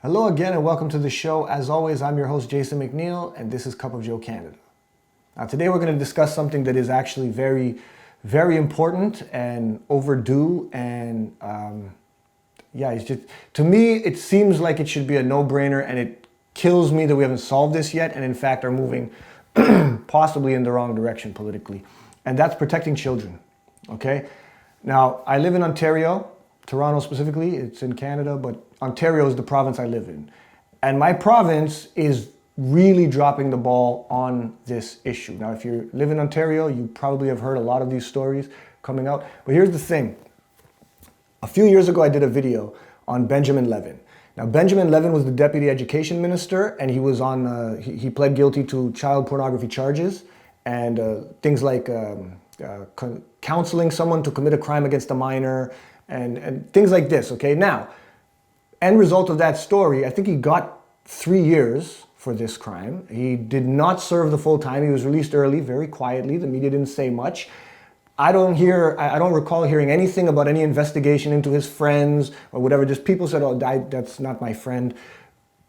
Hello again and welcome to the show. As always, I'm your host Jason McNeil and this is Cup of Joe Canada. Now today we're going to discuss something that is actually very important and overdue and it's just, to me, it seems like it should be a no-brainer, and it kills me that we haven't solved this yet and in fact are moving possibly in the wrong direction politically. And that's protecting children, okay? Now, I live in Ontario, Toronto specifically, it's in Canada, but Ontario is the province I live in. And my province is really dropping the ball on this issue. Now, if you live in Ontario, you probably have heard a lot of these stories coming out. But here's the thing. A few years ago, I did a video on Benjamin Levin. Now, Benjamin Levin was the Deputy Education Minister, and he was on, he pled guilty to child pornography charges and things like counseling someone to commit a crime against a minor and things like this, okay? Now, end result of that story, I think he got 3 years for this crime. He did not serve the full time. He was released early, very quietly. The media didn't say much. I don't recall hearing anything about any investigation into his friends or whatever. Just people said, oh, that's not my friend.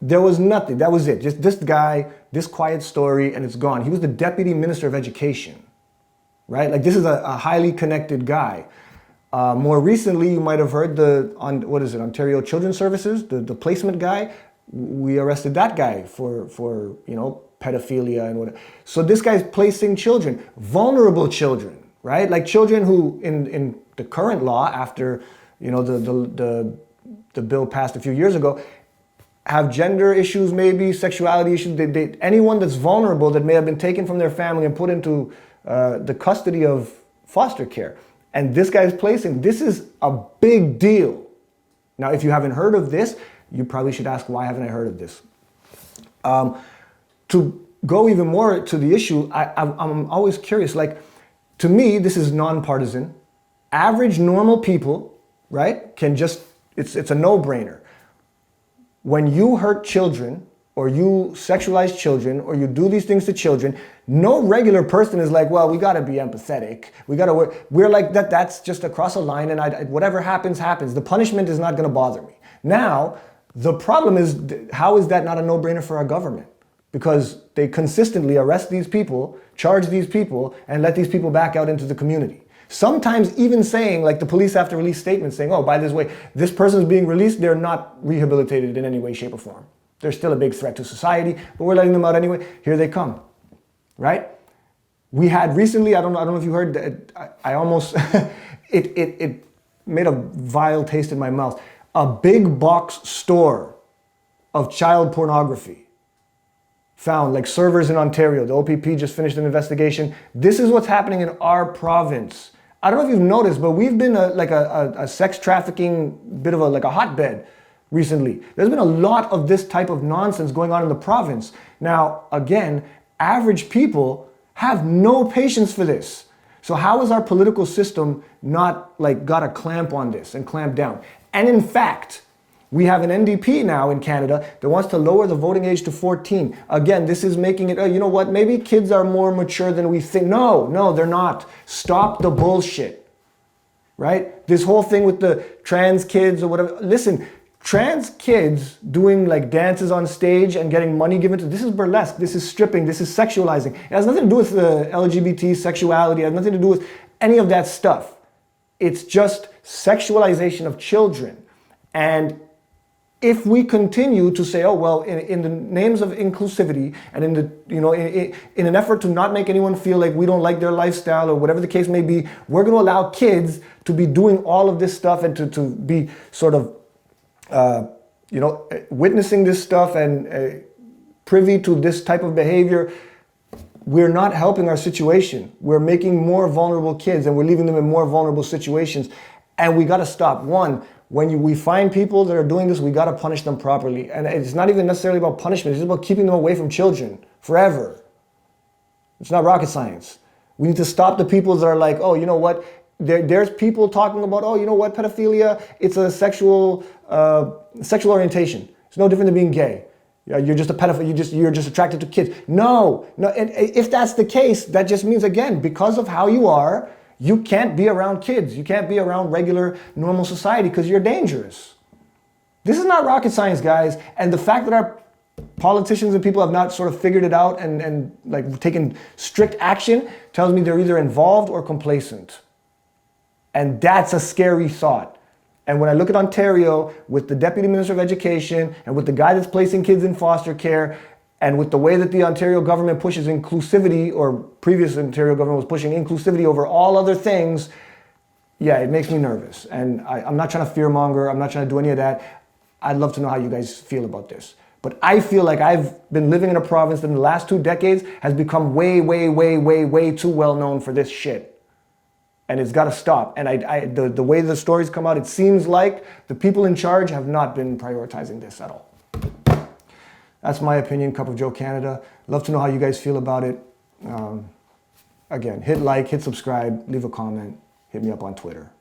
There was nothing. That was it. Just this guy, this quiet story, and it's gone. He was the Deputy Minister of Education, right? Like, this is a highly connected guy. More recently, you might have heard Ontario Children's Services, the placement guy. We arrested that guy for pedophilia and whatever. So this guy's placing children, vulnerable children, right? Like children who, in the current law, after the bill passed a few years ago, have gender issues, maybe sexuality issues. Anyone that's vulnerable that may have been taken from their family and put into the custody of foster care. And this guy's placing, this is a big deal. Now, if you haven't heard of this, you probably should ask, why haven't I heard of this? To go even more to the issue, I'm always curious, like, to me, this is nonpartisan. Average, normal people, right, it's a no-brainer. When you hurt children, or you sexualize children, or you do these things to children, no regular person is like, well, we gotta be empathetic. We're like, that's just across a line, and whatever happens, happens. The punishment is not gonna bother me. Now, the problem is, how is that not a no-brainer for our government? Because they consistently arrest these people, charge these people, and let these people back out into the community. Sometimes even saying, like the police have to release statements saying, oh, by this way, this person's being released, they're not rehabilitated in any way, shape, or form. They're still a big threat to society, but we're letting them out anyway. Here they come, right? We had recently, I don't know if you heard, I almost, it made a vile taste in my mouth. A big box store of child pornography found, like servers in Ontario. The OPP just finished an investigation. This is what's happening in our province. I don't know if you've noticed, but we've been a sex trafficking bit of a hotbed recently. There's been a lot of this type of nonsense going on in the province. Now, again, average people have no patience for this. So how is our political system not got a clamp on this and clamp down? And in fact, we have an NDP now in Canada that wants to lower the voting age to 14. Again, this is making it, you know what, maybe kids are more mature than we think. No, they're not. Stop the bullshit, right? This whole thing with the trans kids or whatever. Listen, trans kids doing dances on stage and getting money given to, this is burlesque, this is stripping, this is sexualizing. It has nothing to do with the LGBT sexuality, it has nothing to do with any of that stuff. It's just sexualization of children. And if we continue to say, oh, well, in the names of inclusivity and in an effort to not make anyone feel like we don't like their lifestyle or whatever the case may be, we're going to allow kids to be doing all of this stuff and to be sort of witnessing this stuff and privy to this type of behavior. We're not helping our situation. We're making more vulnerable kids and we're leaving them in more vulnerable situations. And we got to stop. One, when we find people that are doing this, we got to punish them properly. And it's not even necessarily about punishment. It's just about keeping them away from children forever. It's not rocket science. We need to stop the people that are like, oh, you know what? There's people talking about, oh, you know what, pedophilia, it's a sexual orientation. It's no different than being gay. You're just a pedophile, you're just attracted to kids. No, and if that's the case, that just means, again, because of how you are, you can't be around kids. You can't be around regular, normal society because you're dangerous. This is not rocket science, guys. And the fact that our politicians and people have not sort of figured it out and like taken strict action tells me they're either involved or complacent. And that's a scary thought. And when I look at Ontario with the Deputy Minister of Education and with the guy that's placing kids in foster care and with the way that the Ontario government pushes inclusivity, or previous Ontario government was pushing inclusivity over all other things, yeah, it makes me nervous. And I'm not trying to fearmonger. I'm not trying to do any of that. I'd love to know how you guys feel about this. But I feel like I've been living in a province that in the last 2 decades has become way, way, way, way, way too well known for this shit. And it's got to stop. And the way the stories come out, it seems like the people in charge have not been prioritizing this at all. That's my opinion, Cup of Joe Canada. Love to know how you guys feel about it. Again, hit like, hit subscribe, leave a comment, hit me up on Twitter.